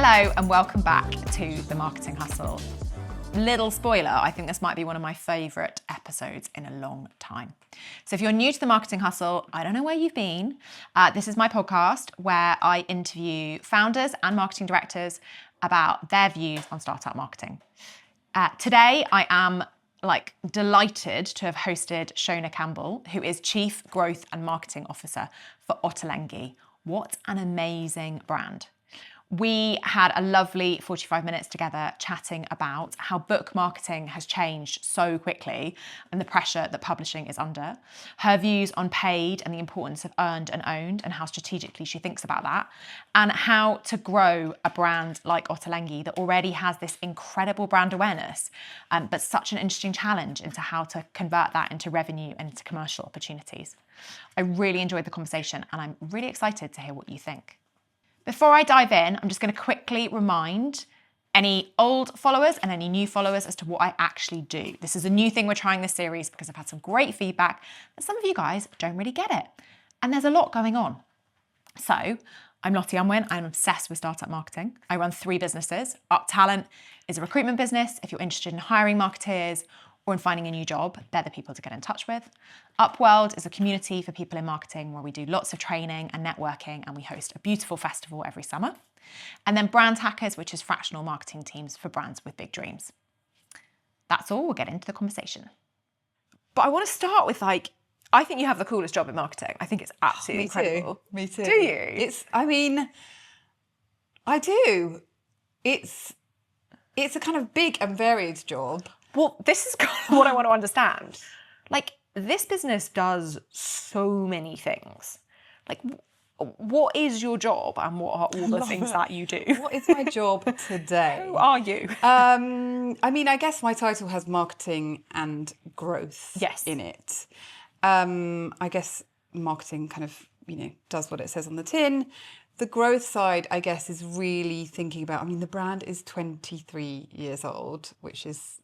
Hello and welcome back to The Marketing Hustle. Little spoiler, I think this might be one of my favourite episodes in a long time. So if you're new to The Marketing Hustle, I don't know where you've been. This is my podcast where I interview founders and marketing directors about their views on startup marketing. Today, I am delighted to have hosted Shona Campbell, who is Chief Growth and Marketing Officer for Ottolenghi. What an amazing brand. We had a lovely 45 minutes together chatting about how book marketing has changed so quickly and the pressure that publishing is under, her views on paid and the importance of earned and owned and how strategically she thinks about that, and how to grow a brand like Ottolenghi that already has this incredible brand awareness, but such an interesting challenge into how to convert that into revenue and into commercial opportunities. I really enjoyed the conversation and I'm really excited to hear what you think. Before I dive in, I'm just going to quickly remind any old followers and any new followers as to what I actually do. This is a new thing we're trying this series because I've had some great feedback that some of you guys don't really get it. And there's a lot going on. So I'm Lottie Unwin. I'm obsessed with startup marketing. I run 3 businesses. Up Talent is a recruitment business. If you're interested in hiring marketeers or in finding a new job, they're the people to get in touch with. Upworld is a community for people in marketing where we do lots of training and networking and we host a beautiful festival every summer. And then Brand Hackers, which is fractional marketing teams for brands with big dreams. That's all, we'll get into the conversation. But I want to start with I think you have the coolest job in marketing. I think it's absolutely incredible. Me too. Do you? I do. It's a kind of big and varied job. Well, this is kind of what I want to understand. This business does so many things. What is your job and what are all the things that you do? What is my job today? Who are you? I guess my title has marketing and growth in it. I guess marketing kind of, does what it says on the tin. The growth side, I guess, is really thinking about, the brand is 23 years old, which is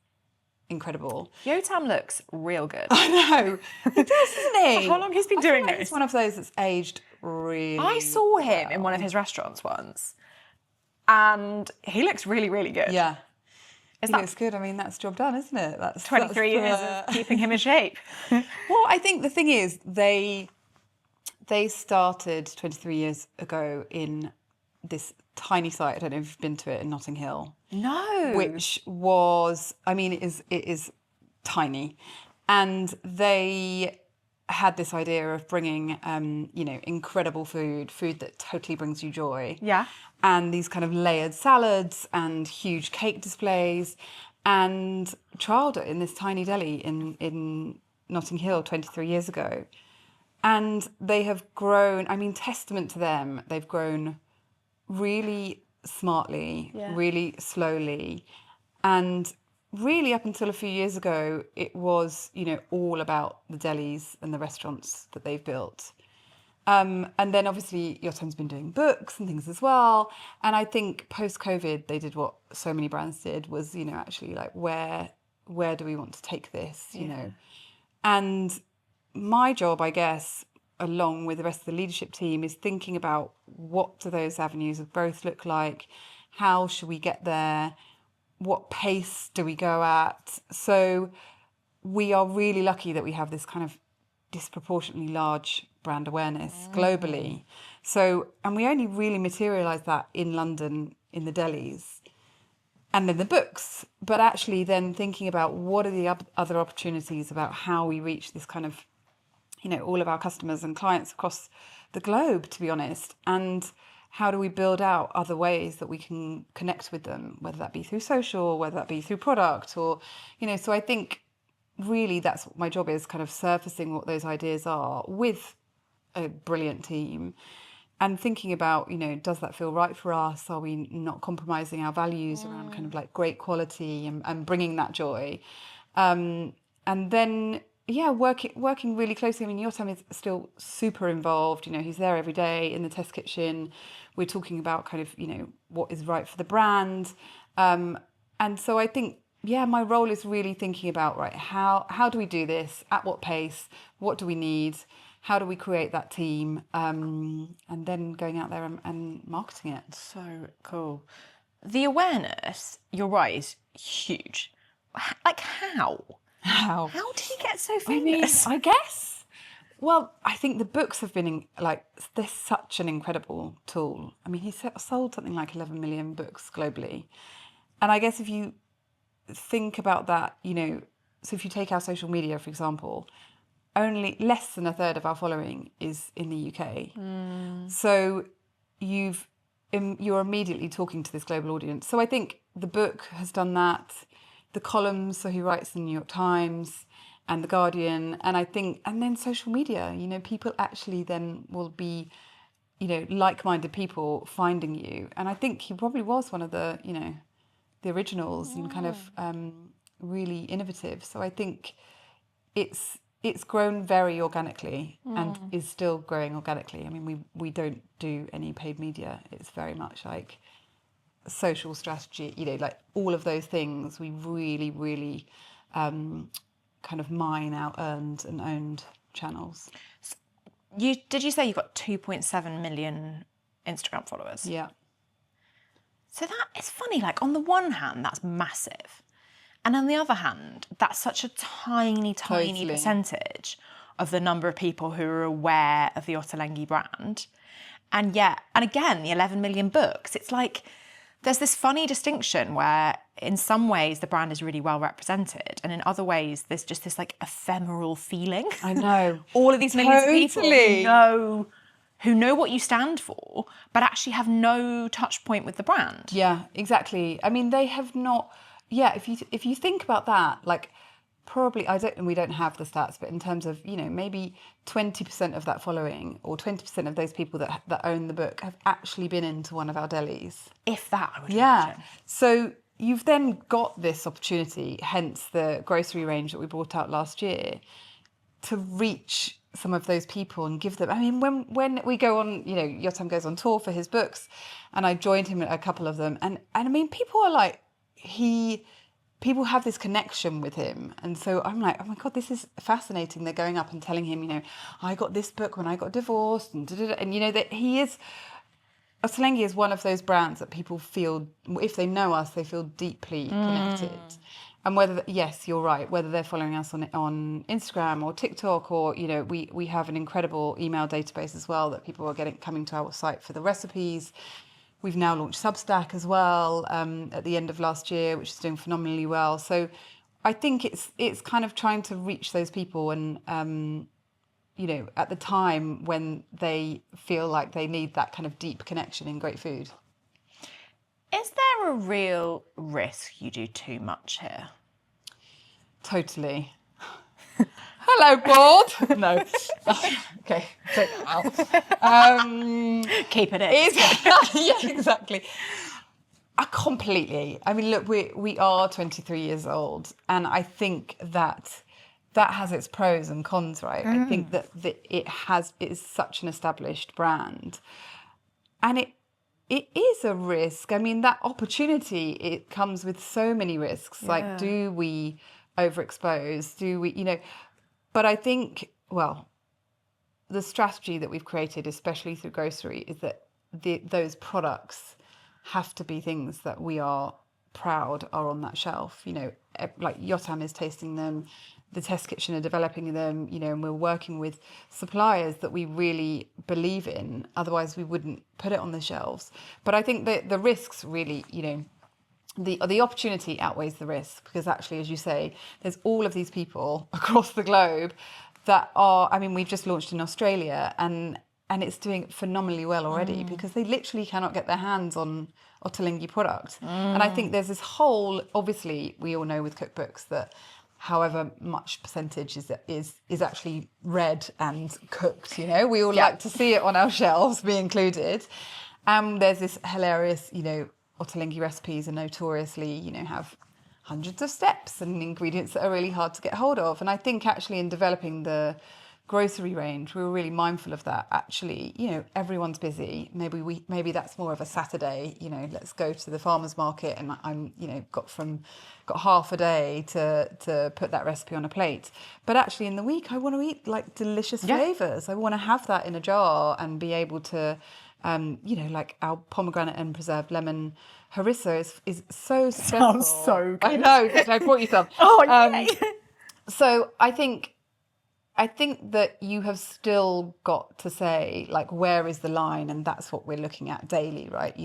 incredible. Yotam looks real good. I know. He does, doesn't he? How long he's been doing this? He's one of those that's aged really I saw him in one of his restaurants once and he looks really, really good. Yeah. He looks good. That's job done, isn't it? That's 23 years of keeping him in shape. Well, I think the thing is they started 23 years ago in this tiny site, I don't know if you've been to it, in Notting Hill. No. Which was, it is tiny. And they had this idea of bringing, incredible food that totally brings you joy. Yeah. And these kind of layered salads and huge cake displays, and trialled it in this tiny deli in Notting Hill 23 years ago. And they have grown, testament to them, they've grown really smartly, really slowly. And really up until a few years ago, it was, all about the delis and the restaurants that they've built. And then obviously Yotam's been doing books and things as well. And I think post-COVID, they did what so many brands did was, actually where do we want to take this, And my job, I guess, along with the rest of the leadership team, is thinking about what do those avenues of growth look like? How should we get there? What pace do we go at? So we are really lucky that we have this kind of disproportionately large brand awareness globally. So, and we only really materialise that in London, in the delis, and then the books. But actually then thinking about what are the other opportunities about how we reach this kind of, all of our customers and clients across the globe, to be honest. And how do we build out other ways that we can connect with them, whether that be through social, whether that be through product or, so I think really that's what my job is, kind of surfacing what those ideas are with a brilliant team and thinking about, does that feel right for us? Are we not compromising our values around kind of great quality and bringing that joy? And then, working really closely. Yotam is still super involved. He's there every day in the test kitchen. We're talking about kind of, what is right for the brand. And so I think, my role is really thinking about, right, how do we do this? At what pace? What do we need? How do we create that team? And then going out there and marketing it. So cool. the awareness, you're right, is huge. Like how? How? How did he get so I mean, famous? I guess. Well, I think the books have been they're such an incredible tool. I mean, he sold something like 11 million books globally. And I guess if you think about that, so if you take our social media, for example, only less than a third of our following is in the UK. So you're immediately talking to this global audience. So I think the book has done that. The columns, so he writes in the New York Times and the Guardian, and then social media. People actually then will be, like-minded people finding you. And I think he probably was one of the, the originals and kind of really innovative. So I think it's grown very organically and is still growing organically. I mean, we don't do any paid media. It's very much like social strategy, like all of those things. We really, really kind of mine out earned and owned channels. Did you say you got 2.7 million Instagram followers? Yeah. So that is funny. Like on the one hand, that's massive. And on the other hand, that's such a tiny Totally. percentage of the number of people who are aware of the Ottolenghi brand. And again, the 11 million books, it's like there's this funny distinction where in some ways the brand is really well represented, and in other ways there's just this like ephemeral feeling. I know. All of these millions of people Totally. who know what you stand for, but actually have no touch point with the brand. Yeah, exactly. I mean, they have not. Yeah, if you think about that, like probably we don't have the stats, but in terms of maybe 20% of that following or 20% of those people that own the book have actually been into one of our delis. If that, I would imagine. So you've then got this opportunity, hence the grocery range that we brought out last year, to reach some of those people and give them. I mean, when we go on, Yotam goes on tour for his books, and I joined him at a couple of them, and I mean, people are like, people have this connection with him. And so I'm like, oh my God, this is fascinating. They're going up and telling him, I got this book when I got divorced, and that Ottolenghi is one of those brands that people feel, if they know us, they feel deeply connected. And yes, you're right, whether they're following us on Instagram or TikTok, or, we have an incredible email database as well that people are coming to our site for the recipes. We've now launched Substack as well at the end of last year, which is doing phenomenally well. So I think it's kind of trying to reach those people and, at the time when they feel like they need that kind of deep connection in great food. Is there a real risk you do too much here? Totally. Hello, board. No. Okay. Keep it in. Yeah, exactly. Completely. I mean, look, we are 23 years old, and I think that has its pros and cons, right? I think that it is such an established brand, and it is a risk. I mean, that opportunity, it comes with so many risks. Yeah. Like, do we overexpose? Do we, But I think, the strategy that we've created, especially through grocery, is that those products have to be things that we are proud are on that shelf. Like Yotam is tasting them, the Test Kitchen are developing them, and we're working with suppliers that we really believe in. Otherwise, we wouldn't put it on the shelves. But I think that the risks really, the opportunity outweighs the risk, because actually, as you say, there's all of these people across the globe that are, I mean, we've just launched in Australia, and it's doing phenomenally well already because they literally cannot get their hands on Ottolenghi product. And I think there's this whole, obviously, we all know with cookbooks that however much percentage is actually read and cooked, we all like to see it on our shelves be included. There's this hilarious, Ottolenghi recipes are notoriously, have hundreds of steps and ingredients that are really hard to get hold of. And I think actually in developing the grocery range, we were really mindful of that. Actually, everyone's busy. Maybe that's more of a Saturday. Let's go to the farmer's market, and I'm got half a day to put that recipe on a plate. But actually, in the week, I want to eat like delicious flavors. I want to have that in a jar and be able to, like our pomegranate and preserved lemon harissa is so successful. Sounds so good. I know. I brought you some. Oh, yay. So I think that you have still got to say, like, where is the line? And that's what we're looking at daily, right?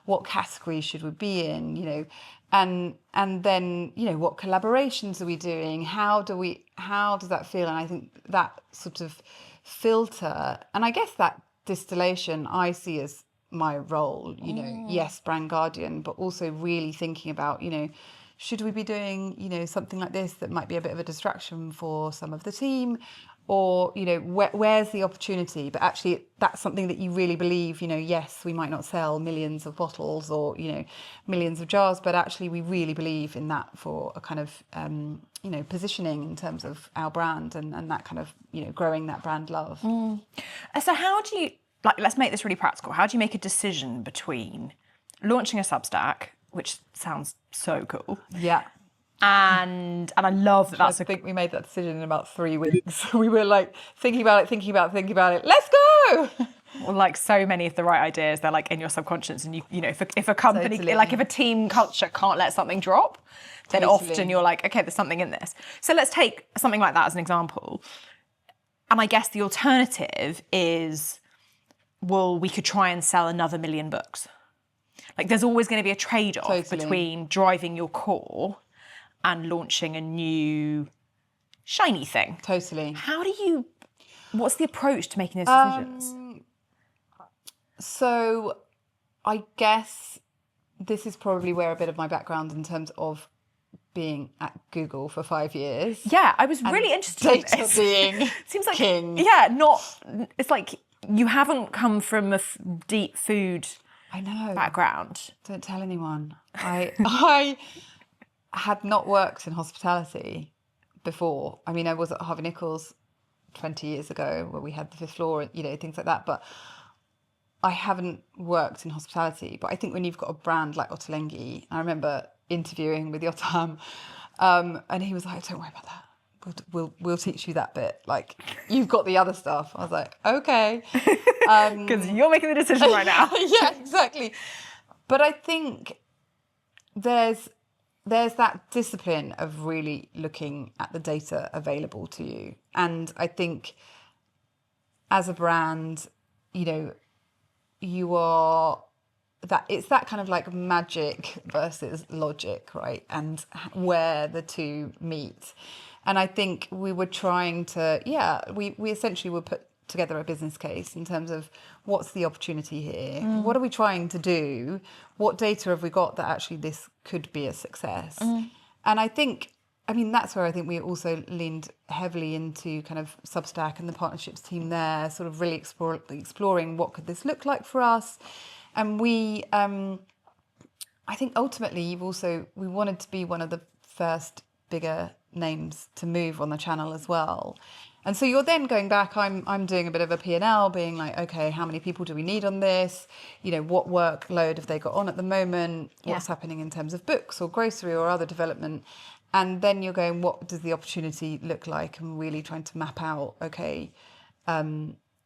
What category should we be in? And then, what collaborations are we doing? How does that feel? And I think that sort of filter, and I guess that distillation I see as my role, yes, brand guardian, but also really thinking about, should we be doing, something like this that might be a bit of a distraction for some of the team? Or, where's the opportunity? But actually, that's something that you really believe, yes, we might not sell millions of bottles or, millions of jars, but actually we really believe in that for a kind of, positioning in terms of our brand and that kind of, growing that brand love. So how do you, let's make this really practical. How do you make a decision between launching a Substack, which sounds so cool. Yeah. And I love that. I think we made that decision in about 3 weeks. We were like thinking about it. Let's go. Well, like so many of the right ideas, they're like in your subconscious, and if a company, like if a team culture can't let something drop, then often you're like, okay, there's something in this. So let's take something like that as an example. And I guess the alternative is, well, we could try and sell another 1 million books. Like there's always going to be a trade-off between driving your core and launching a new shiny thing. Totally. What's the approach to making those decisions? So I guess this is probably where a bit of my background in terms of being at Google for 5 years. Yeah, I was really interested in this. Being seems like king. Yeah, it's like you haven't come from a deep food background. Don't tell anyone. I had not worked in hospitality before. I mean, I was at Harvey Nichols 20 years ago where we had the 5th floor, things like that. But I haven't worked in hospitality. But I think when you've got a brand like Ottolenghi, I remember interviewing with Yotam, and he was like, don't worry about that. We'll teach you that bit. Like, you've got the other stuff. I was like, okay. Because you're making the decision right now. Yeah, exactly. But I think there's that discipline of really looking at the data available to you. And I think as a brand, you are it's that kind of like magic versus logic, right? And where the two meet. And I think we were trying to, we essentially would put together a business case in terms of what's the opportunity here? What are we trying to do? What data have we got that actually this could be a success? And I think, that's where I think we also leaned heavily into kind of Substack and the partnerships team there, sort of really exploring what could this look like for us. And we, I think ultimately we wanted to be one of the first bigger names to move on the channel as well. And so you're then going back, I'm doing a bit of a P&L, being like, okay, how many people do we need on this? What workload have they got on at the moment? What's happening in terms of books or grocery or other development? And then you're going, what does the opportunity look like? And really trying to map out, okay,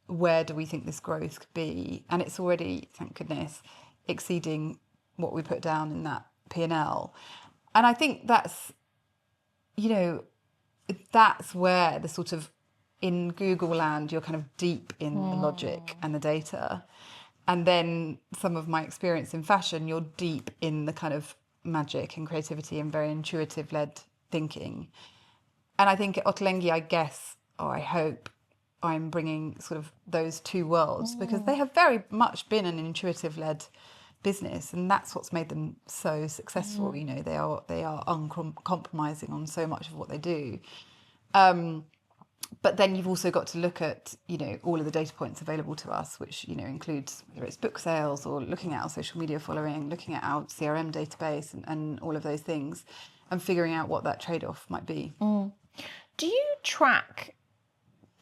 where do we think this growth could be? And it's already, thank goodness, exceeding what we put down in that P&L. And I think that's where the sort of, in Google land, you're kind of deep in the logic and the data. And then some of my experience in fashion, you're deep in the kind of magic and creativity and very intuitive-led thinking. And I think at Ottolenghi, I guess, or I hope, I'm bringing sort of those two worlds because they have very much been an intuitive-led business, and that's what's made them so successful. They are uncompromising on so much of what they do. But then you've also got to look at, all of the data points available to us, which, includes whether it's book sales or looking at our social media following, looking at our CRM database and all of those things and figuring out what that trade-off might be. Do you track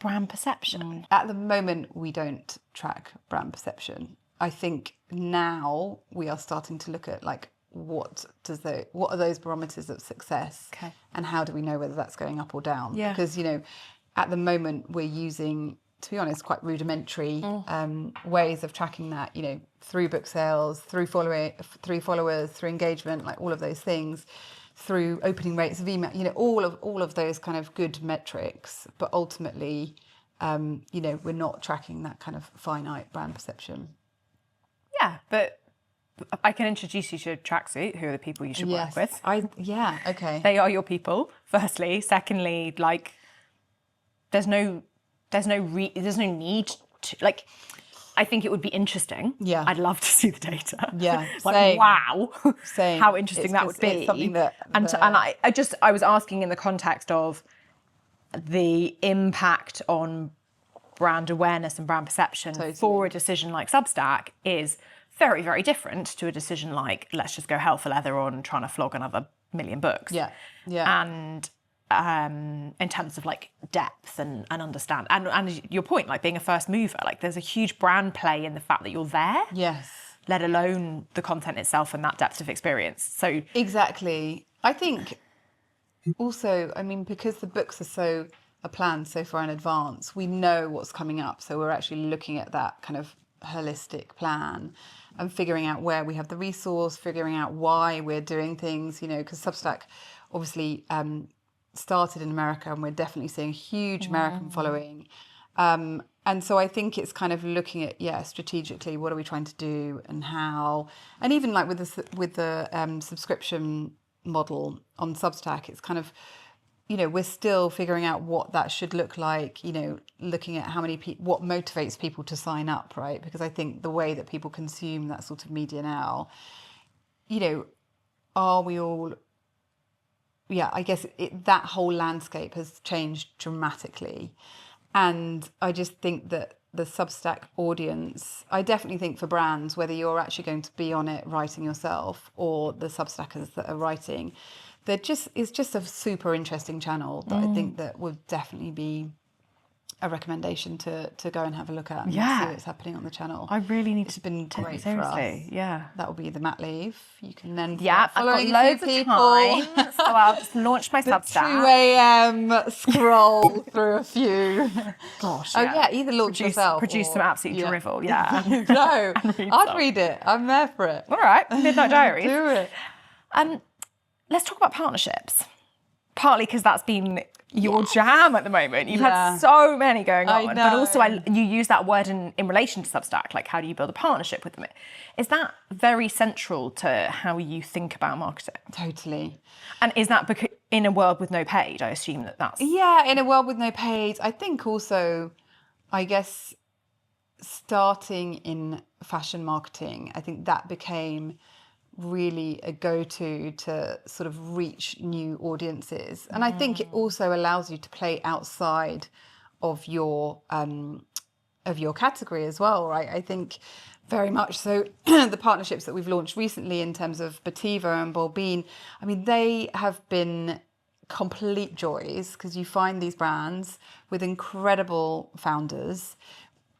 brand perception? At the moment, we don't track brand perception. I think now we are starting to look at like what are those barometers of success, Okay. and how do we know whether that's going up or down? Yeah. Because at the moment we're using, to be honest, quite rudimentary ways of tracking that. Through book sales, through followers, through engagement, like all of those things, through opening rates of email. All of those kind of good metrics. But ultimately, we're not tracking that kind of finite brand perception. Yeah, but I can introduce you to Tracksuit, who are the people you should work with. Okay. They are your people, firstly. Secondly, like, there's no need to, like, I think it would be interesting. Yeah. I'd love to see the data. Yeah. Like, same. wow. Same. How interesting that would be. It's something that... And I was asking in the context of the impact on brand awareness and brand perception for a decision like Substack is very, very different to a decision like, let's just go hell for leather on trying to flog another million books. Yeah. Yeah. And in terms of like depth and understand, and your point, like being a first mover, like there's a huge brand play in the fact that you're there. Yes. Let alone the content itself and that depth of experience. So exactly. I think also, because the books are planned so far in advance, we know what's coming up. So we're actually looking at that kind of holistic plan and figuring out where we have the resource, figuring out why we're doing things, because Substack obviously started in America, and we're definitely seeing a huge American following. And so I think it's kind of looking at, strategically, what are we trying to do and how, and even like with the subscription model on Substack, it's kind of, we're still figuring out what that should look like, looking at how many what motivates people to sign up, right? Because I think the way that people consume that sort of media now, are we all... Yeah, I guess that whole landscape has changed dramatically. And I just think that the Substack audience, I definitely think for brands, whether you're actually going to be on it writing yourself or the Substackers that are writing, it's just a super interesting channel that I think that would definitely be a recommendation to go and have a look at and see what's happening on the channel. I really need to been take great it seriously. For us. Yeah. That will be the mat leave. You can then I've got loads of time, so I'll just launch my Substack. 2 a.m. scroll through a few. Gosh, either launch yourself. Produce some absolute drivel, No, I'd read it. I'm there for it. All right, Midnight Diaries. Do it. Let's talk about partnerships. Partly because that's been your jam at the moment. You've had so many going on. But also you use that word in relation to Substack, like how do you build a partnership with them? Is that very central to how you think about marketing? Totally. And is that because in a world with no paid, I assume that's... Yeah, in a world with no paid. I think also, I guess, starting in fashion marketing, I think that became really a go-to to sort of reach new audiences. And I think it also allows you to play outside of your category as well, right? I think very much so. The partnerships that we've launched recently in terms of Bativa and Bolbeen, they have been complete joys, because you find these brands with incredible founders,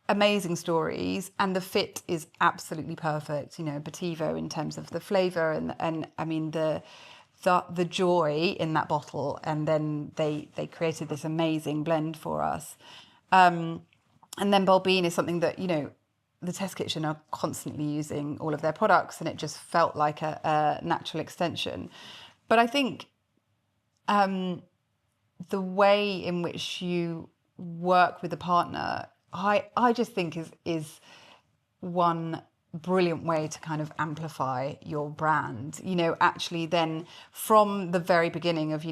amazing stories, and the fit is absolutely perfect. Bativa in terms of the flavour and the joy in that bottle, and then they created this amazing blend for us. And then Bolbeen is something that the Test Kitchen are constantly using all of their products, and it just felt like a natural extension. But I think the way in which you work with a partner, I just think is one brilliant way to kind of amplify your brand. Actually then from the very beginning of,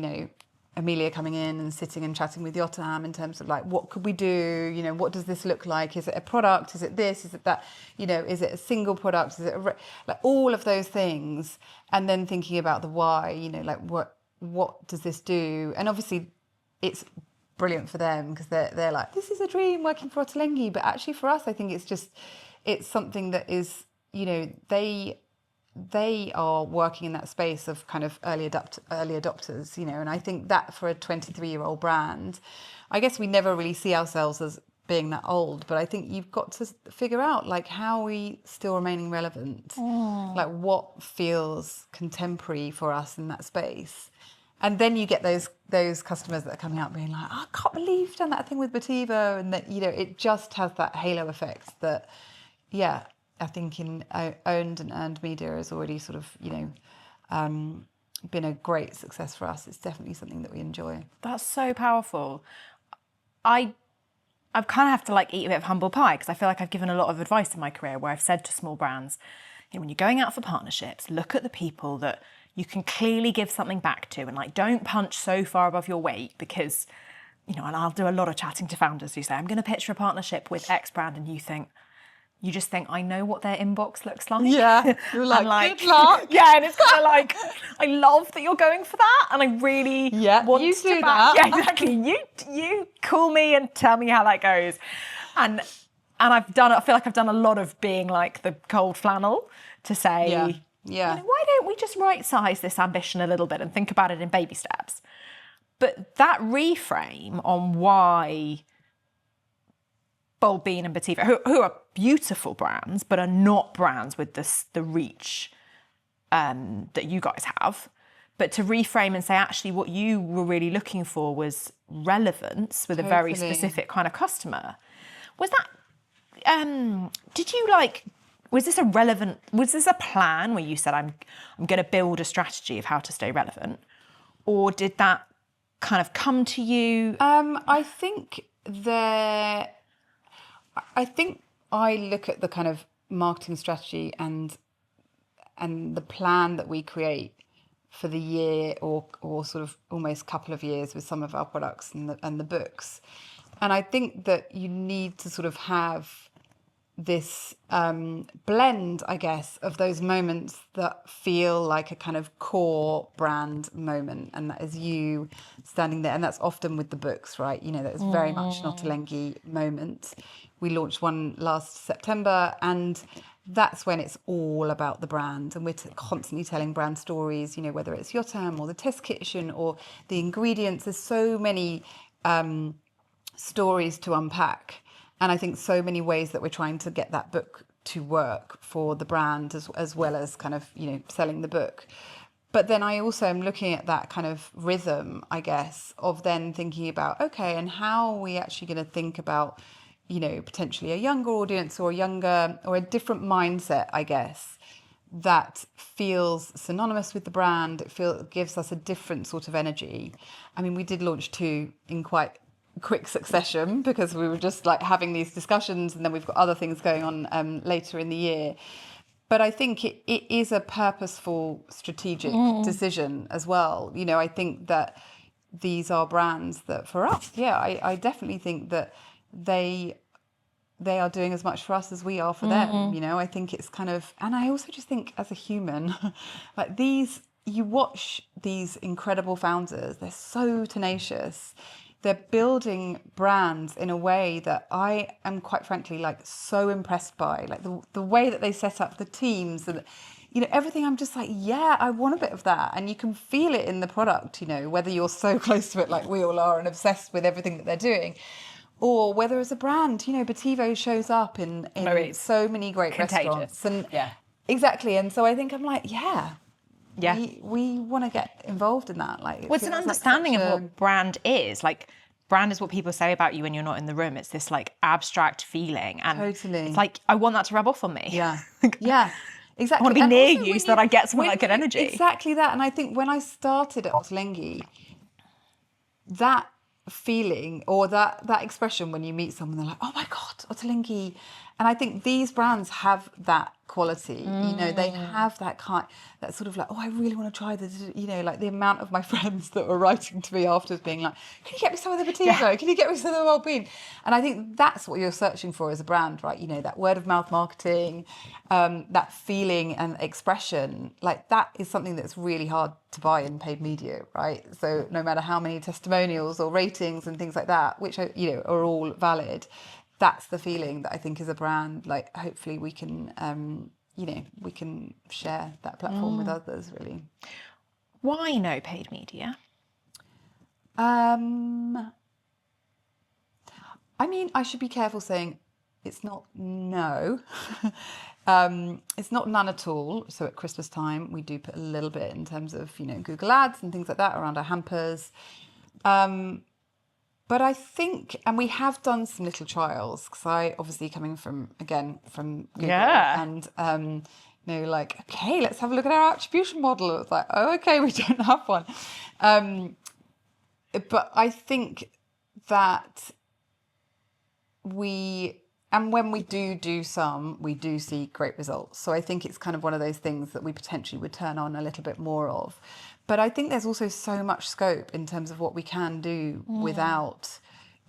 Amelia coming in and sitting and chatting with Yotam in terms of like, what could we do? What does this look like? Is it a product? Is it this? Is it that? Is it a single product? Is it like all of those things? And then thinking about the why, like what does this do? And obviously it's brilliant for them, because they're like, this is a dream working for Ottolenghi. But actually for us, I think it's something that is, they they are working in that space of kind of early adopters, you know, and I think that for a 23-year-old brand, I guess we never really see ourselves as being that old, but I think you've got to figure out like how are we still remaining relevant, like what feels contemporary for us in that space. And then you get those customers that are coming out being like, oh, I can't believe you've done that thing with Bativo, and that, you know, it just has that halo effect that, yeah, I think in owned and earned media has already sort of, you know, been a great success for us. It's definitely something that we enjoy. That's so powerful. I kind of have to like eat a bit of humble pie because I feel like I've given a lot of advice in my career where I've said to small brands, you know, when you're going out for partnerships, look at the people that you can clearly give something back to, and like don't punch so far above your weight because, you know, and I'll do a lot of chatting to founders who say, I'm going to pitch for a partnership with X brand, and you just think, I know what their inbox looks like. Yeah, you're like, good luck. Yeah, and it's kind of like, I love that you're going for that, and I really want you to do that. Yeah, exactly. You call me and tell me how that goes, and I feel like I've done a lot of being like the cold flannel to say, Yeah. you know, why don't we just right size this ambition a little bit and think about it in baby steps? But that reframe on why Bold Bean and Bativo, who are beautiful brands, but are not brands with the reach that you guys have, but to reframe and say, actually, what you were really looking for was relevance with a very specific kind of customer. Was that, did you like, was this a plan where you said, I'm going to build a strategy of how to stay relevant? Or did that kind of come to you? I think I look at the kind of marketing strategy and the plan that we create for the year or sort of almost couple of years with some of our products and the books. And I think that you need to sort of have this blend, I guess, of those moments that feel like a kind of core brand moment, and that is you standing there, and that's often with the books, right? You know, that is very much an Ottolenghi moment. We launched one last September, and that's when it's all about the brand, and we're constantly telling brand stories, you know, whether it's Yotam or the test kitchen or the ingredients. There's so many stories to unpack. And I think so many ways that we're trying to get that book to work for the brand as well as kind of, you know, selling the book. But then I also am looking at that kind of rhythm, I guess, of then thinking about, okay, and how are we actually going to think about, you know, potentially a younger audience or a different mindset, I guess, that feels synonymous with the brand. It gives us a different sort of energy. I mean, we did launch 2 in quite quick succession because we were just like having these discussions, and then we've got other things going on later in the year. But I think it is a purposeful, strategic decision as well. You know, I think that these are brands that for us, I definitely think that they are doing as much for us as we are for them. You know, I think it's kind of, and I also just think as a human, like you watch these incredible founders, they're so tenacious. They're building brands in a way that I am quite frankly like so impressed by, like the way that they set up the teams and, you know, everything. I'm just like, yeah, I want a bit of that. And you can feel it in the product, you know, whether you're so close to it like we all are and obsessed with everything that they're doing, or whether as a brand, you know, Bativo shows up in so many great restaurants. And exactly. And so I think I'm like, we want to get involved in that. Like, it's an understanding of what brand is. Like, brand is what people say about you when you're not in the room. It's this like abstract feeling, and it's like I want that to rub off on me. Yeah, exactly. I want to be near you so that I get some of that good energy. Exactly that. And I think when I started at Ottolenghi, that feeling or that expression when you meet someone, they're like, oh my God, Ottolenghi. And I think these brands have that quality, you know, they have that sort of like, oh, I really want to try this, you know, like the amount of my friends that were writing to me afterwards being like, can you get me some of the Bativo? Yeah. Can you get me some of the Bold Bean? And I think that's what you're searching for as a brand, right? You know, that word of mouth marketing, that feeling and expression, like that is something that's really hard to buy in paid media, right? So no matter how many testimonials or ratings and things like that, which are, you know, are all valid, that's the feeling that I think as a brand, like hopefully we can we can share that platform with others, really. Why no paid media? I mean, I should be careful saying it's not no. It's not none at all. So at Christmas time, we do put a little bit in terms of, Google Ads and things like that around our hampers. But I think, and we have done some little trials, because I obviously coming from Google, and like, okay, let's have a look at our attribution model. It's like, oh, okay, we don't have one. But I think that when we do some, we do see great results. So I think it's kind of one of those things that we potentially would turn on a little bit more of. But I think there's also so much scope in terms of what we can do without,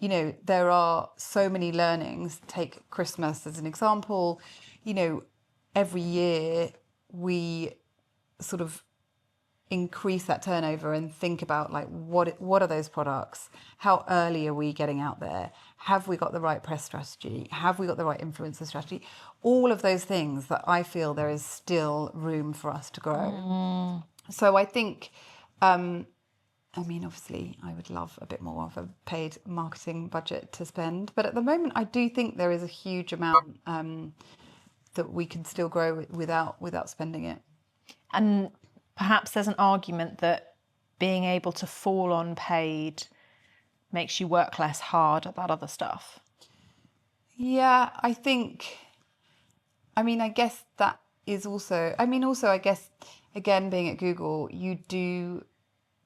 there are so many learnings. Take Christmas as an example. Every year we sort of increase that turnover and think about like what are those products, how early are we getting out there, have we got the right press strategy, have we got the right influencer strategy, all of those things that I feel there is still room for us to grow. So I think obviously I would love a bit more of a paid marketing budget to spend, but at the moment I do think there is a huge amount that we can still grow without spending it. And perhaps there's an argument that being able to fall on paid makes you work less hard at that other stuff. Yeah, I think, I guess that is also, I guess, again, being at Google,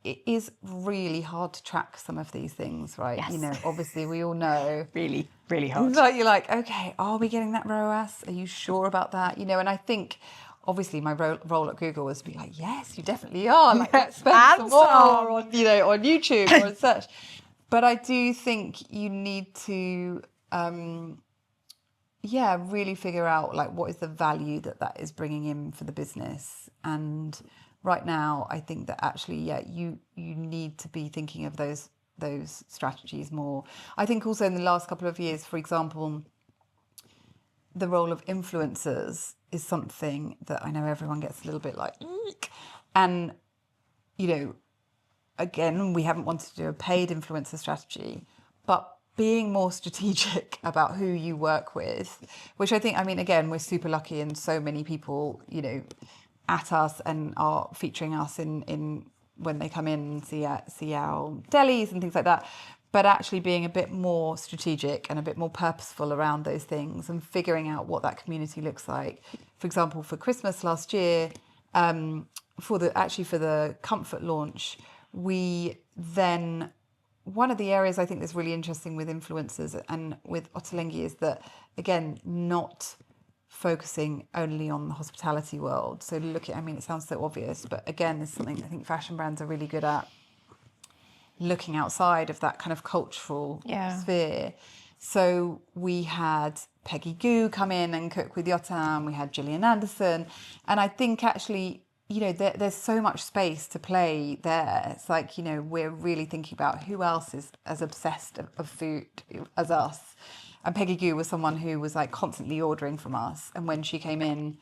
it is really hard to track some of these things, right? Yes. Obviously we all know. Really, really hard. But you're like, okay, are we getting that ROAS? Are you sure about that? And I think, obviously, my role at Google was to be like, yes, you definitely are. Like, let's spend some more on, on YouTube or such. But I do think you need to, really figure out like what is the value that is bringing in for the business. And right now, I think that actually, you need to be thinking of those strategies more. I think also in the last couple of years, for example, the role of influencers is something that I know everyone gets a little bit like, eek. And, again, we haven't wanted to do a paid influencer strategy, but being more strategic about who you work with, which I think, again, we're super lucky and so many people, at us and are featuring us in when they come in and see our delis and things like that. But actually being a bit more strategic and a bit more purposeful around those things and figuring out what that community looks like. For example, for Christmas last year, for the comfort launch, we then, one of the areas I think that's really interesting with influencers and with Ottolenghi is that, again, not focusing only on the hospitality world. So it sounds so obvious, but again, there's something I think fashion brands are really good at, looking outside of that kind of cultural sphere. So we had Peggy Gou come in and cook with Yotam, we had Gillian Anderson, and I think actually, there's so much space to play there. It's like, we're really thinking about who else is as obsessed of food as us. And Peggy Gou was someone who was like constantly ordering from us. And when she came in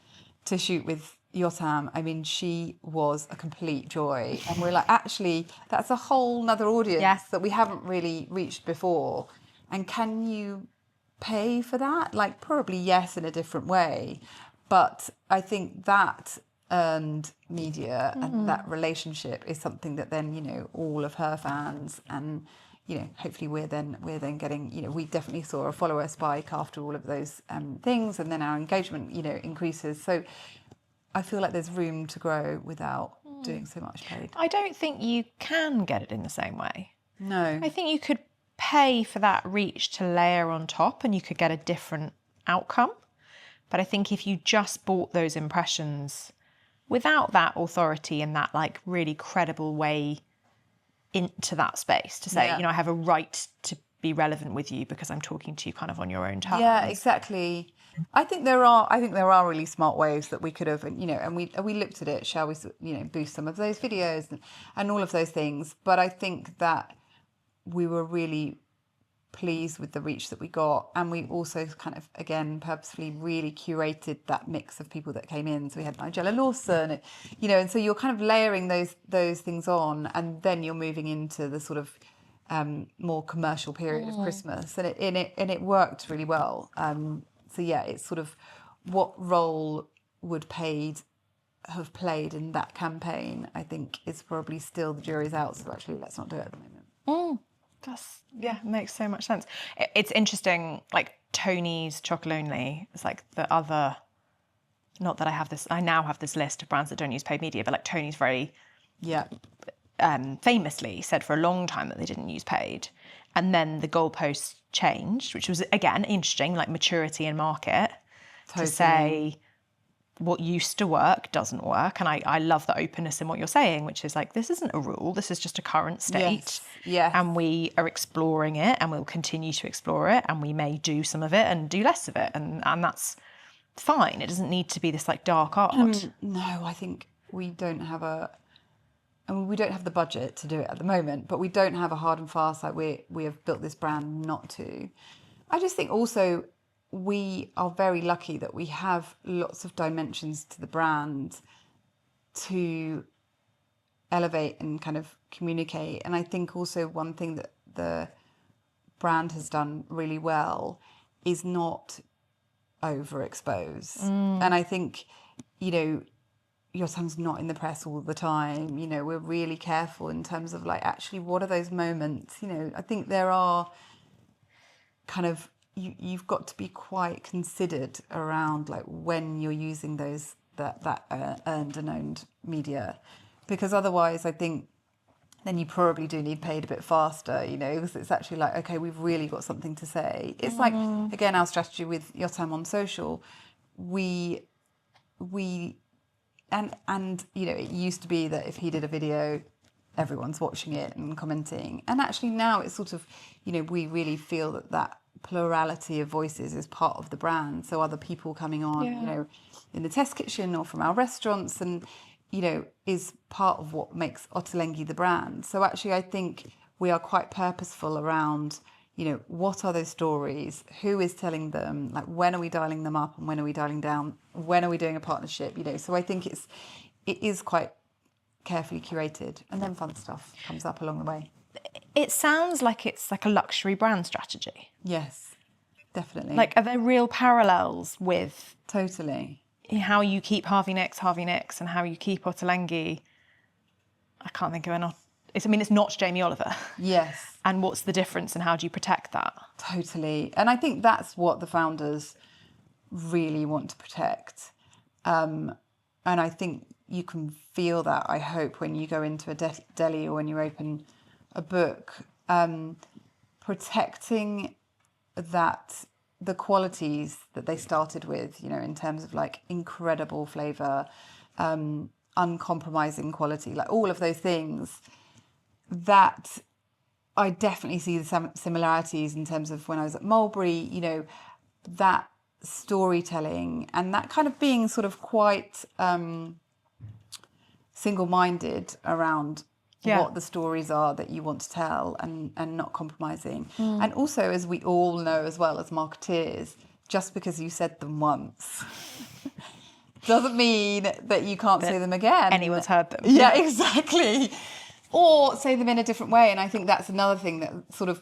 to shoot with Yotam, she was a complete joy. And we're like, actually, that's a whole nother audience that we haven't really reached before. And can you pay for that? Like, probably yes, in a different way. But I think that earned media and that relationship is something that then, all of her fans and, hopefully we're then getting, we definitely saw a follower spike after all of those things. And then our engagement, increases. So I feel like there's room to grow without doing so much paid. I don't think you can get it in the same way. No. I think you could pay for that reach to layer on top and you could get a different outcome. But I think if you just bought those impressions without that authority and that like really credible way into that space to say, I have a right to be relevant with you because I'm talking to you kind of on your own terms. Yeah, exactly. I think there are really smart ways that we could have, and we looked at it. Shall we, boost some of those videos and all of those things? But I think that we were really pleased with the reach that we got, and we also kind of again purposefully really curated that mix of people that came in. So we had Nigella Lawson, and so you're kind of layering those things on, and then you're moving into the sort of more commercial period of Christmas, and it worked really well. So yeah, it's sort of what role would paid have played in that campaign, I think is probably still the jury's out. So actually, let's not do it at the moment. Makes so much sense. It's interesting, like Tony's Chocolonely is like the other, not that I now have this list of brands that don't use paid media, but like Tony's very famously said for a long time that they didn't use paid. And then the goalposts changed, which was, again, interesting, like maturity in market, to say what used to work doesn't work. And I love the openness in what you're saying, which is like, this isn't a rule, this is just a current state. Yes. And we are exploring it, and we'll continue to explore it, and we may do some of it and do less of it. And that's fine. It doesn't need to be this like dark art. No, I think we don't have we don't have the budget to do it at the moment, but we don't have a hard and fast, like we have built this brand not to. I just think also we are very lucky that we have lots of dimensions to the brand to elevate and kind of communicate. And I think also one thing that the brand has done really well is not overexpose. And I think, your son's not in the press all the time. We're really careful in terms of like, actually, what are those moments? I think there are kind of, you've got to be quite considered around like when you're using that earned and owned media, because otherwise I think then you probably do need paid a bit faster, because it's actually like, okay, we've really got something to say. It's like, again, our strategy with Yotam on social, and it used to be that if he did a video, everyone's watching it and commenting. And actually now it's sort of, we really feel that plurality of voices is part of the brand. So other people coming on, in the test kitchen or from our restaurants, and, is part of what makes Ottolenghi the brand. So actually I think we are quite purposeful around, what are those stories? Who is telling them? Like, when are we dialing them up and when are we dialing down? When are we doing a partnership? So I think it is quite carefully curated, and then fun stuff comes up along the way. It sounds like it's like a luxury brand strategy. Yes, definitely. Like, are there real parallels with totally how you keep Harvey Nicks, and how you keep Ottolenghi? I can't think of it's not Jamie Oliver. Yes. And what's the difference, and how do you protect that? Totally. And I think that's what the founders really want to protect. And I think you can feel that, I hope, when you go into a deli or when you open a book, protecting the qualities that they started with, in terms of like incredible flavour, uncompromising quality, like all of those things, that I definitely see the similarities in terms of when I was at Mulberry, that storytelling and that kind of being sort of quite single-minded around what the stories are that you want to tell, and not compromising. And also, as we all know as well as marketeers, just because you said them once doesn't mean that you can't say them again. Anyone's heard them. Yeah, exactly. Or say them in a different way. And I think that's another thing, that sort of,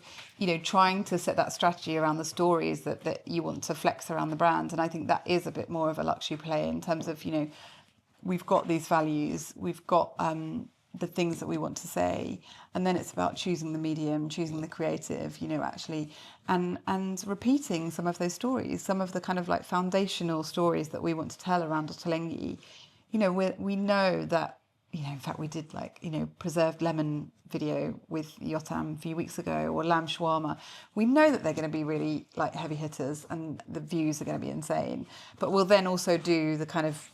trying to set that strategy around the stories that you want to flex around the brand. And I think that is a bit more of a luxury play in terms of, we've got these values, we've got the things that we want to say, and then it's about choosing the medium, choosing the creative, actually, and repeating some of those stories, some of the kind of like foundational stories that we want to tell around Ottolenghi. We know that, in fact, we did preserved lemon video with Yotam a few weeks ago, or lamb shawarma. We know that they're going to be really like heavy hitters and the views are going to be insane. But we'll then also do the kind of,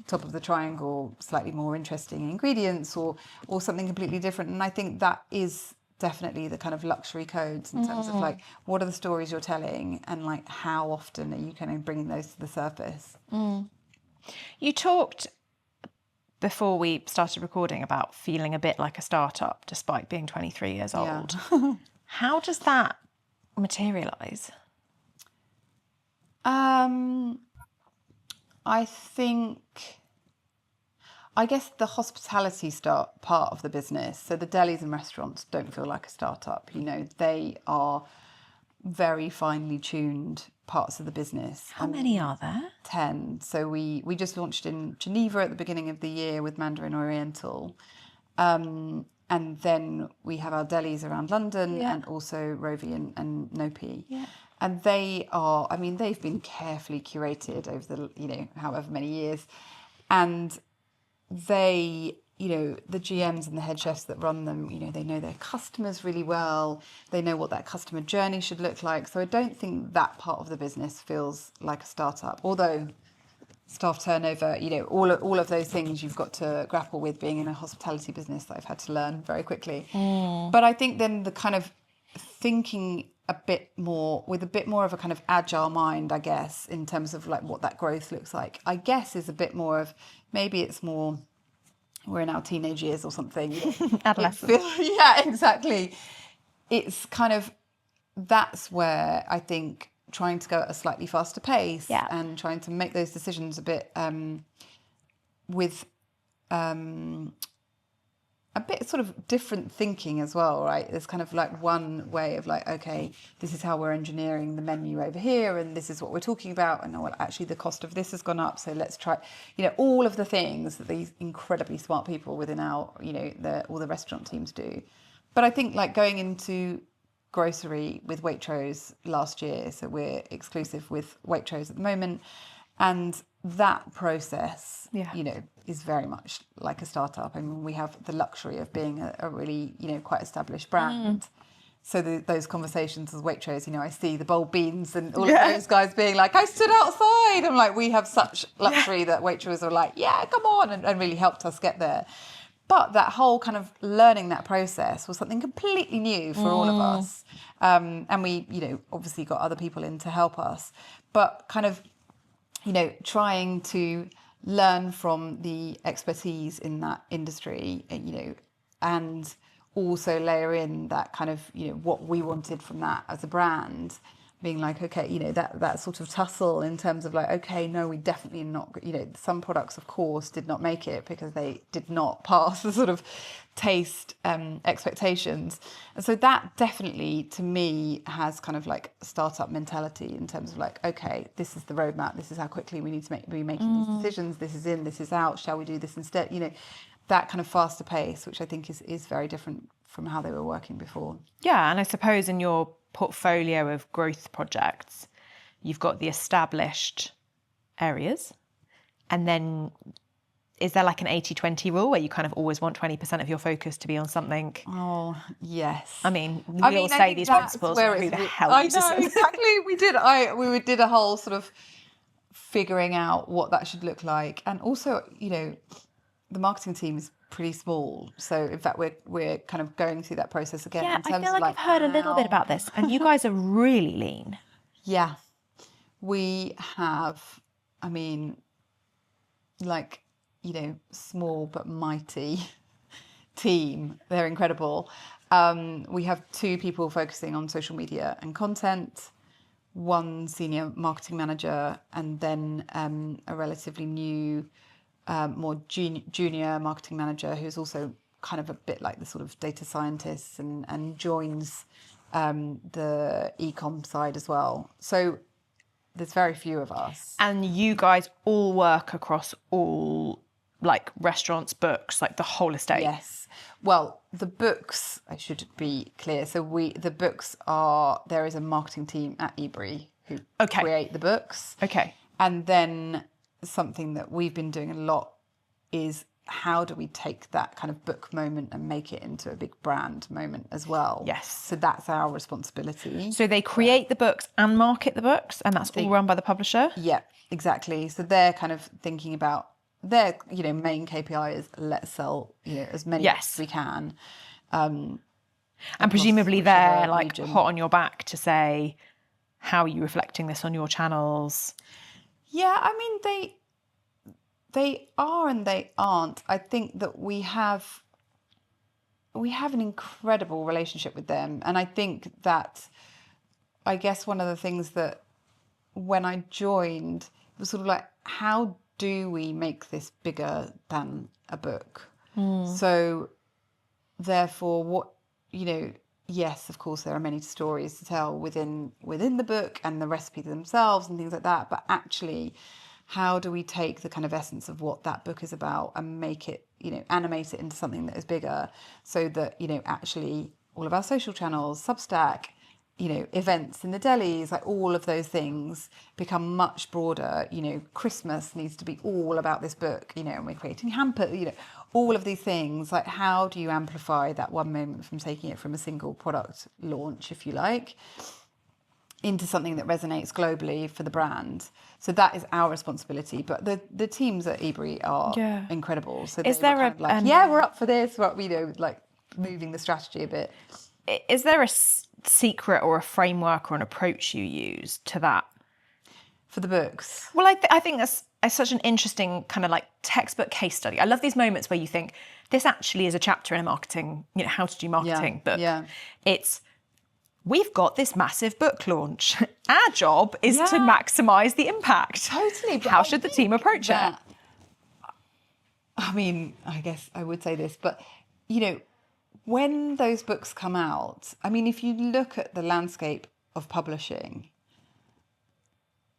top of the triangle, slightly more interesting ingredients or something completely different. And I think that is definitely the kind of luxury codes in terms of like, what are the stories you're telling, and like how often are you kind of bringing those to the surface? You talked before we started recording about feeling a bit like a startup despite being 23 years old. Yeah. How does that materialise? I guess the hospitality part of the business, so the delis and restaurants don't feel like a startup. They are very finely tuned parts of the business. How many are there? 10. So we just launched in Geneva at the beginning of the year with Mandarin Oriental. And then we have our delis around London and also Rovi and Nopi. Yeah. And they've been carefully curated over the, however many years. And they, the GMs and the head chefs that run them, they know their customers really well. They know what that customer journey should look like. So I don't think that part of the business feels like a startup. Although staff turnover, all of those things you've got to grapple with being in a hospitality business that I've had to learn very quickly. But I think then the kind of thinking with a bit more of a kind of agile mind, I guess, in terms of like what that growth looks like, I guess is a bit more of, maybe it's more, we're in our teenage years or something. Adolescence. Yeah, exactly. It's kind of, that's where I think trying to go at a slightly faster pace and trying to make those decisions a bit with a bit sort of different thinking as well, right? There's kind of like one way of like, okay, this is how we're engineering the menu over here, and this is what we're talking about, and well, actually the cost of this has gone up, so let's try, all of the things that these incredibly smart people within our, all the restaurant teams do. But I think like going into grocery with Waitrose last year, so we're exclusive with Waitrose at the moment, and that process, is very much like a startup. I mean, we have the luxury of being a really, quite established brand. So those conversations with Waitrose, I see the bold beans and all of those guys being like, I stood outside. I'm like, we have such luxury that Waitrose are like, yeah, come on, and really helped us get there. But that whole kind of learning that process was something completely new for all of us. And we, obviously got other people in to help us. But kind of, trying to learn from the expertise in that industry, and also layer in that kind of, what we wanted from that as a brand, being like, okay, that sort of tussle in terms of like, okay, no, we definitely not, some products, of course, did not make it because they did not pass the sort of taste expectations. And so that definitely, to me, has kind of like startup mentality in terms of like, okay, this is the roadmap. This is how quickly we need to be making these decisions. This is in, this is out. Shall we do this instead? That kind of faster pace, which I think is very different from how they were working before. Yeah, and I suppose in your portfolio of growth projects, you've got the established areas, and then is there like an 80-20 rule where you kind of always want 20% of your focus to be on something? Oh, yes. I mean, we all say these principles, who the hell uses them? Exactly. We did a whole sort of figuring out what that should look like. And also, the marketing team is pretty small. So in fact, we're kind of going through that process again. Yeah, in terms I feel like I've heard a little bit about this, and you guys are really lean. Yeah, we have, small but mighty team. They're incredible. We have 2 people focusing on social media and content, 1 senior marketing manager, and then a relatively new, more junior marketing manager who's also kind of a bit like the sort of data scientist and joins the e-com side as well. So there's very few of us. And you guys all work across all like restaurants, books, like the whole estate? Yes. Well, the books, I should be clear. So there is a marketing team at eBree who create the books. Okay. And then something that we've been doing a lot is how do we take that kind of book moment and make it into a big brand moment as well? Yes. So that's our responsibility. So they create the books and market the books, and that's all run by the publisher? Yeah, exactly. So they're kind of thinking about their, main KPI is let's sell, as many as we can. And presumably they're like hot on your back to say, how are you reflecting this on your channels? Yeah, they are and they aren't. I think that we have an incredible relationship with them, and I think that I guess one of the things that when I joined, it was sort of like, how do we make this bigger than a book? So therefore, what, yes, of course, there are many stories to tell within the book and the recipes themselves and things like that. But actually, how do we take the kind of essence of what that book is about and make it, animate it into something that is bigger, so that, actually all of our social channels, Substack, events in the delis, like all of those things become much broader. Christmas needs to be all about this book, and we're creating hampers, all of these things. Like, how do you amplify that one moment from taking it from a single product launch, if you like, into something that resonates globally for the brand? So that is our responsibility. But the teams at Ebury are incredible. So is they there were kind of like, we're up for this. We're like moving the strategy a bit. Is there a secret or a framework or an approach you use to that? For the books? Well, I think that's such an interesting kind of like textbook case study. I love these moments where you think this actually is a chapter in a marketing, how to do marketing book. Yeah. It's, we've got this massive book launch. Our job is to maximise the impact. Totally. How should the team approach it? I mean, I guess I would say this, but, when those books come out, I mean, if you look at the landscape of publishing,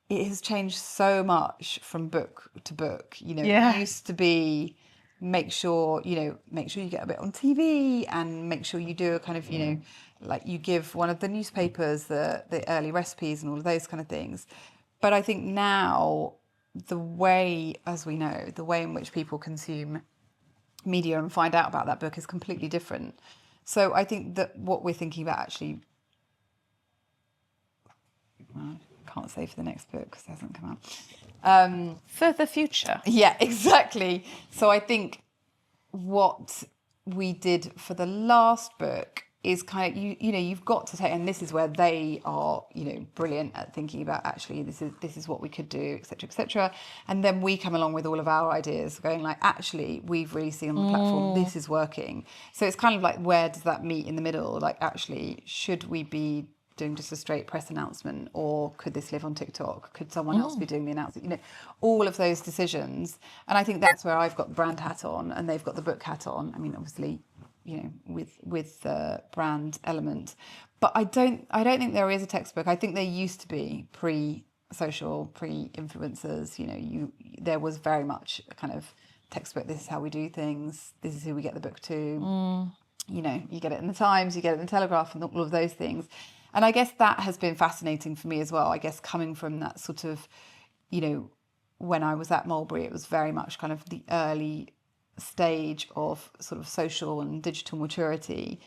it has changed so much from book to book. It used to be make sure you get a bit on TV and make sure you do a kind of, like you give one of the newspapers the early recipes and all of those kind of things. But I think now the way in which people consume media and find out about that book is completely different. So I think that what we're thinking about actually, I can't say for the next book because it hasn't come out. For the future. Yeah, exactly. So I think what we did for the last book is kind of, you've got to take, and this is where they are, brilliant at thinking about, actually, this is what we could do, et cetera. And then we come along with all of our ideas going like, actually, we've really seen on the platform, this is working. So it's kind of like, where does that meet in the middle? Like, actually, should we be doing just a straight press announcement, or could this live on TikTok? Could someone else be doing the announcement? All of those decisions. And I think that's where I've got the brand hat on and they've got the book hat on. I mean, obviously, with the brand element, but I don't think there is a textbook. I think there used to be pre-social, pre-influencers. There was very much a kind of textbook. This is how we do things. This is who we get the book to. You get it in the Times, you get it in the Telegraph, and all of those things. And I guess that has been fascinating for me as well. I guess coming from that sort of, when I was at Mulberry, it was very much kind of the early stage of sort of social and digital maturity,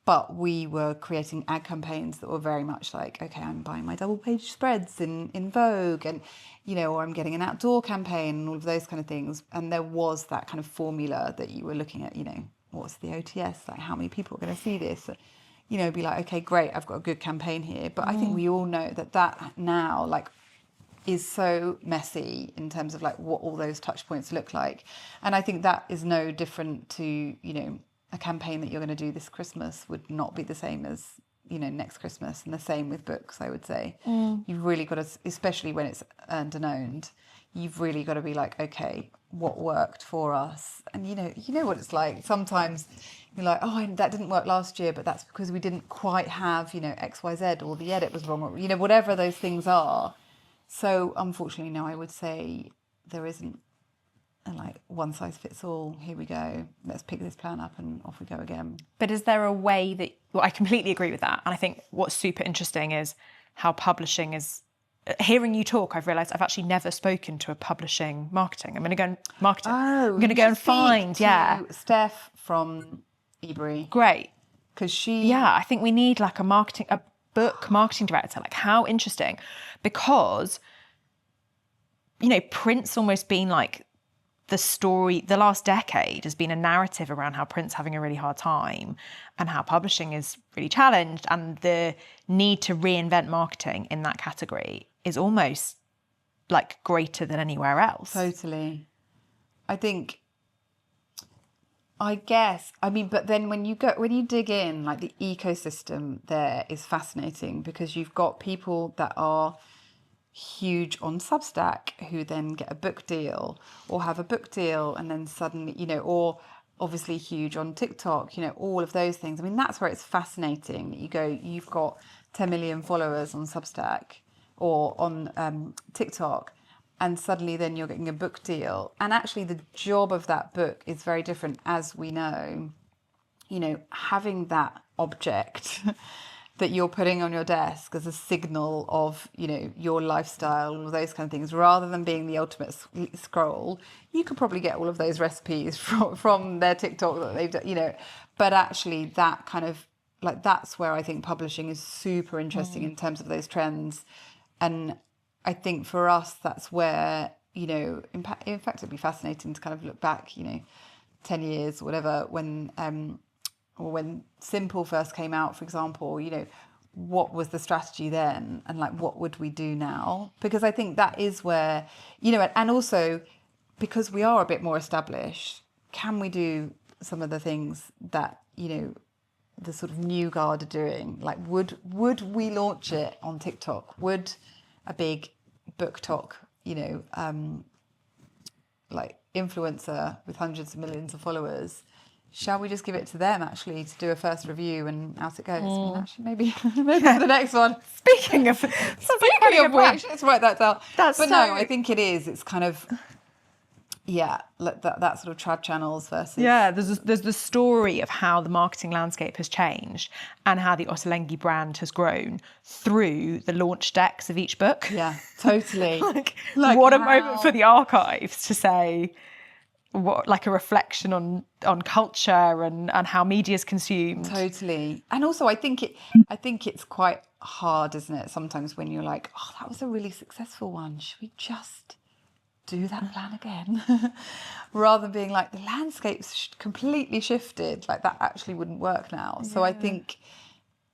but we were creating ad campaigns that were very much like, okay, I'm buying my double page spreads in Vogue, and or I'm getting an outdoor campaign and all of those kind of things. And there was that kind of formula that you were looking at, what's the OTS, like how many people are going to see this, be like, okay, great, I've got a good campaign here. But I think we all know that now, like, is so messy in terms of like what all those touch points look like. And I think that is no different to, a campaign that you're going to do this Christmas would not be the same as, next Christmas. And the same with books, I would say. You've really got to, especially when it's earned and owned, you've really got to be like, okay, what worked for us? And you know what it's like. Sometimes you're like, that didn't work last year, but that's because we didn't quite have, XYZ, or the edit was wrong, or, whatever those things are. So unfortunately, no, I would say there isn't a like one size fits all. Here we go. Let's pick this plan up and off we go again. But is there a way that, well, I completely agree with that. And I think what's super interesting is how publishing is, hearing you talk, I've realised I've actually never spoken to a publishing marketing. I'm going to go and market it. I'm going to go and find, Steph from Ebury. Great. Because she... Yeah, I think we need like a book marketing director. Like, how interesting. Because, print's almost been like the story, the last decade has been a narrative around how print's having a really hard time and how publishing is really challenged, and the need to reinvent marketing in that category is almost like greater than anywhere else. Totally. I think I guess. I mean, but then when you dig in, like the ecosystem there is fascinating because you've got people that are huge on Substack who then get a book deal or have a book deal and then suddenly, or obviously huge on TikTok, all of those things. I mean, that's where it's fascinating that you've got 10 million followers on Substack or on TikTok, and suddenly then you're getting a book deal. And actually the job of that book is very different, as we know, having that object that you're putting on your desk as a signal of, your lifestyle, all of those kind of things, rather than being the ultimate scroll. You could probably get all of those recipes from their TikTok that they've done, but actually that kind of, like, that's where I think publishing is super interesting in terms of those trends. And I think for us, that's where, in fact, it'd be fascinating to kind of look back, 10 years or whatever, or when Simple first came out, for example, what was the strategy then, and like what would we do now? Because I think that is where, and also because we are a bit more established, can we do some of the things that, the sort of new guard are doing? Like, would we launch it on TikTok? Would a big book talk, like influencer with hundreds of millions of followers, shall we just give it to them actually to do a first review and out it goes? I mean, actually, maybe for the next one. Speaking of which, let's write that down. No, I think it is. It's kind of, like that sort of trad channels versus. Yeah, there's the story of how the marketing landscape has changed and how the Ottolenghi brand has grown through the launch decks of each book. Yeah, totally. like what a moment for the archives to say, what, like a reflection on culture and how media is consumed. Totally. And also I think it's quite hard, isn't it, sometimes when you're like, oh, that was a really successful one, should we just do that plan again? Rather than being like, the landscape's completely shifted, like that actually wouldn't work now. So I think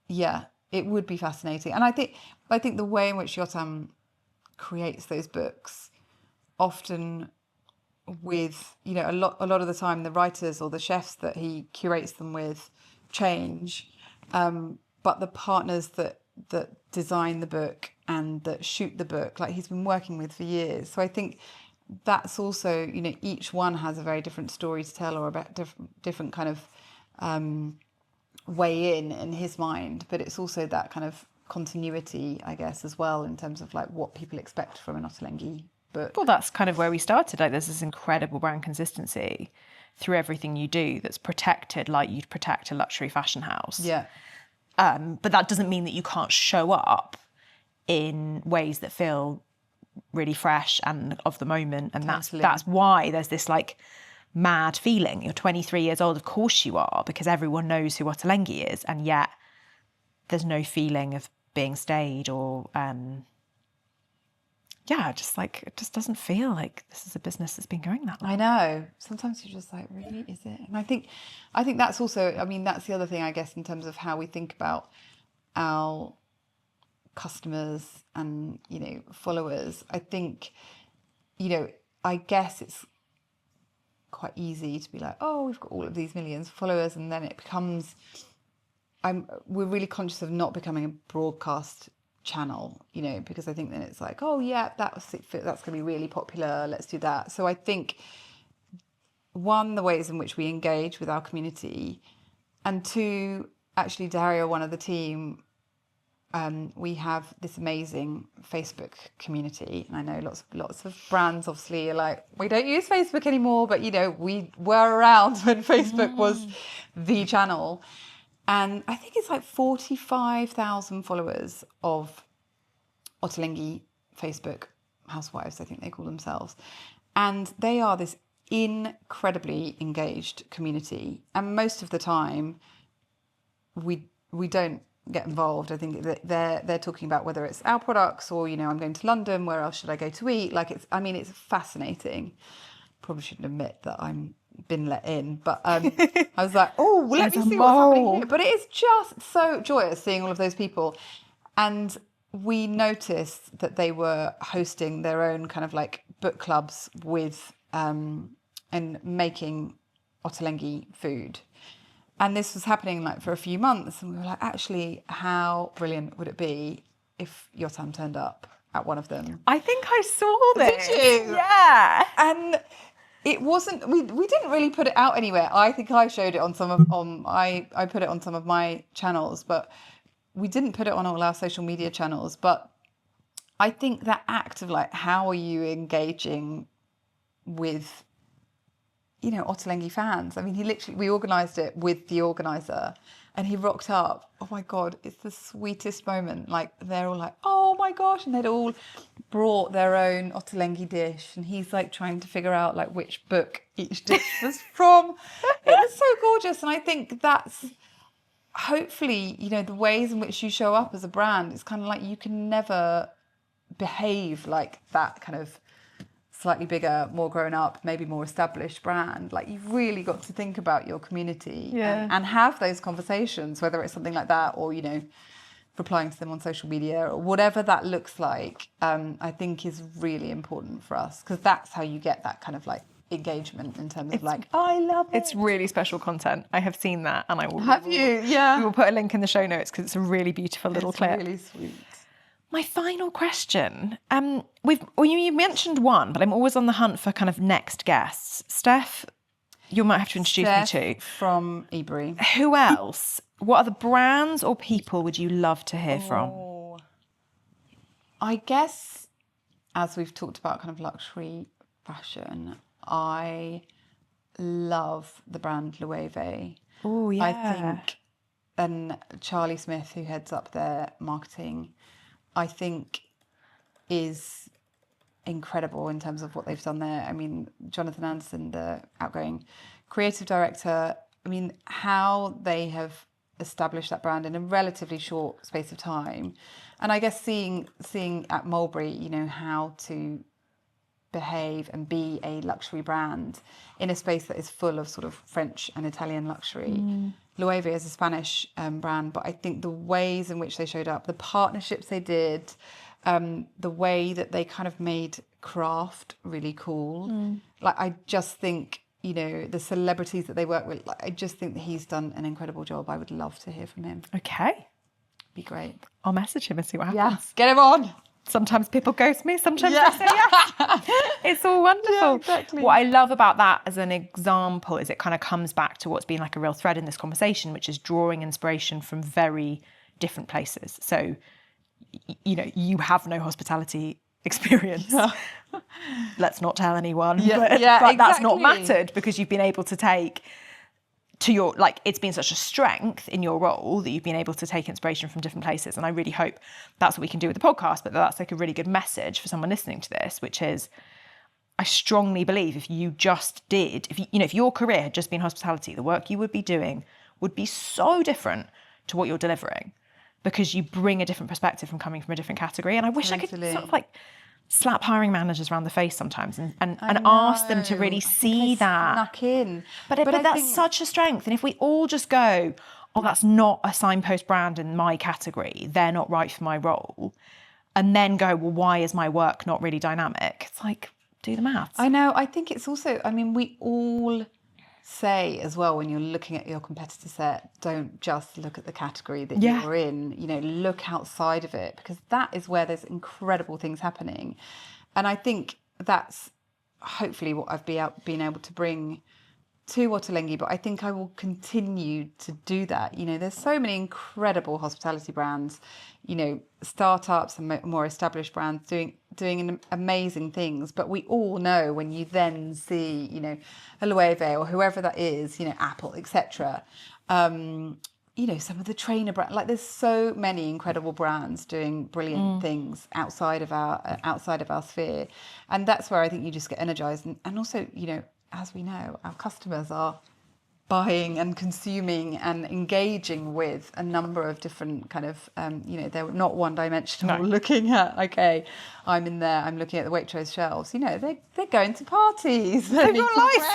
it would be fascinating. And I think the way in which Yotam creates those books, often with, a lot of the time the writers or the chefs that he curates them with change, but the partners that design the book and that shoot the book, like he's been working with for years. So I think that's also, each one has a very different story to tell, or about different kind of way in his mind, but it's also that kind of continuity, I guess, as well, in terms of like what people expect from an Ottolenghi book. Well, that's kind of where we started. Like, there's this incredible brand consistency through everything you do that's protected like you'd protect a luxury fashion house. Yeah. But that doesn't mean that you can't show up in ways that feel really fresh and of the moment. And Totally. that's why there's this like mad feeling. You're 23 years old, of course you are, because everyone knows who Ottolenghi is, and yet there's no feeling of being staged or it just doesn't feel like this is a business that's been going that long. I know. Sometimes you're just like, really, is it? And I think that's also, I mean, that's the other thing, I guess, in terms of how we think about our customers and, followers. I think, I guess it's quite easy to be like, oh, we've got all of these millions of followers, and then it becomes, we're really conscious of not becoming a broadcast channel, because I think then it's like, oh yeah, that's going to be really popular, let's do that. So I think, one, the ways in which we engage with our community, and two, actually Dario, one of the team, we have this amazing Facebook community, and I know lots of brands obviously are like, we don't use Facebook anymore, but we were around when Facebook was the channel. And I think it's like 45,000 followers of Ottolenghi Facebook housewives, I think they call themselves. And they are this incredibly engaged community. And most of the time, we don't get involved. I think that they're talking about whether it's our products or, I'm going to London, where else should I go to eat? Like, it's fascinating. Probably shouldn't admit that I'm been let in, but I was like, oh, well, let me see what's happening here. But it is just so joyous seeing all of those people. And we noticed that they were hosting their own kind of like book clubs with and making Ottolenghi food. And this was happening like for a few months, and we were like, actually, how brilliant would it be if Yotam turned up at one of them? I think I saw this. Did you? Yeah. And it wasn't. We didn't really put it out anywhere. I think I showed it on I put it on some of my channels, but we didn't put it on all our social media channels. But I think that act of like, how are you engaging with, you know, Ottolenghi fans? I mean, we organised it with the organiser, and he rocked up. Oh my God, it's the sweetest moment. Like, they're all like, oh my gosh, and they'd all brought their own Ottolenghi dish, and he's like trying to figure out like which book each dish was from. It was so gorgeous, and I think that's hopefully, you know, the ways in which you show up as a brand. It's kind of like you can never behave like that kind of slightly bigger, more grown up, maybe more established brand. Like, you've really got to think about your community and have those conversations, whether it's something like that or, you know, replying to them on social media or whatever that looks like. I think is really important for us, because that's how you get that kind of like engagement in terms of like, I love it. It's really special content. I have seen that, and I will. Have you? Yeah. We will put a link in the show notes because it's a really beautiful little clip. Really sweet. My final question. You mentioned one, but I'm always on the hunt for kind of next guests. Steph, you might have to introduce me to. From Ebury. Who else? What other brands or people would you love to hear from? I guess, as we've talked about kind of luxury fashion, I love the brand Loewe. Oh, yeah. I think, and Charlie Smith, who heads up their marketing, I think is incredible in terms of what they've done there. I mean, Jonathan Anderson, the outgoing creative director, I mean, how they have established that brand in a relatively short space of time. And I guess seeing at Mulberry, you know, how to behave and be a luxury brand in a space that is full of sort of French and Italian luxury. Loewe is a Spanish brand, but I think the ways in which they showed up, the partnerships they did, the way that they kind of made craft really cool. Like, I just think, you know, the celebrities that they work with, like, I just think that he's done an incredible job. I would love to hear from him. Okay. Be great. I'll message him and see what happens. Yeah, get him on. Sometimes people ghost me, sometimes they say yes. It's all wonderful. Yeah, exactly. What I love about that as an example is it kind of comes back to what's been like a real thread in this conversation, which is drawing inspiration from very different places. So, you know, you have no hospitality experience. Let's not tell anyone. But exactly. That's not mattered, because you've been able to take to your, like, it's been such a strength in your role that you've been able to take inspiration from different places. And I really hope that's what we can do with the podcast, but that's like a really good message for someone listening to this, which is, I strongly believe if you just did, if your career had just been hospitality, the work you would be doing would be so different to what you're delivering, because you bring a different perspective from coming from a different category. And I wish I could sort of like slap hiring managers around the face sometimes and ask them to really see that. Snuck in. But that's such a strength. And if we all just go, oh, that's not a signpost brand in my category, they're not right for my role, and then go, well, why is my work not really dynamic? It's like, do the maths. I know. I think it's also, I mean, we all say as well, when you're looking at your competitor set, don't just look at the category that you're in, you know, look outside of it, because that is where there's incredible things happening. And I think that's hopefully what I've been able to bring to Ottolenghi, but I think I will continue to do that. You know, there's so many incredible hospitality brands, you know, startups and more established brands doing amazing things. But we all know, when you then see, you know, a Loewe or whoever that is, you know, Apple, etc. You know, some of the trainer brands, like, there's so many incredible brands doing brilliant things outside of our sphere, and that's where I think you just get energized. And also, you know, as we know, our customers are buying and consuming and engaging with a number of different kind of, you know, they're not one-dimensional. Looking at, okay, I'm in there, I'm looking at the Waitrose shelves. You know, they're going to parties, they're meeting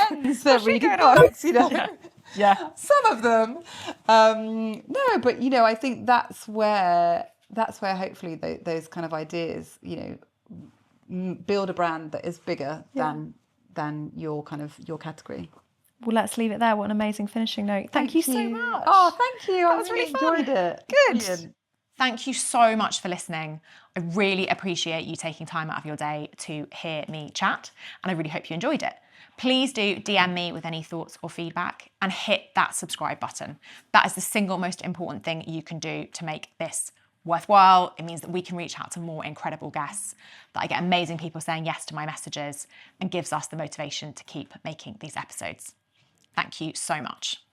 friends, they're reading books, you know. Yeah. Some of them. No, but, you know, I think that's where hopefully those kind of ideas, you know, build a brand that is bigger than your category. well, let's leave it there. What an amazing finishing note. Thank you so much. Oh, thank you. That was really fun. Enjoyed it. Good. Brilliant. Thank you so much for listening. I really appreciate you taking time out of your day to hear me chat, and I really hope you enjoyed it. Please do DM me with any thoughts or feedback and hit that subscribe button. That is the single most important thing you can do to make this worthwhile. It means that we can reach out to more incredible guests, that I get amazing people saying yes to my messages, and gives us the motivation to keep making these episodes. Thank you so much.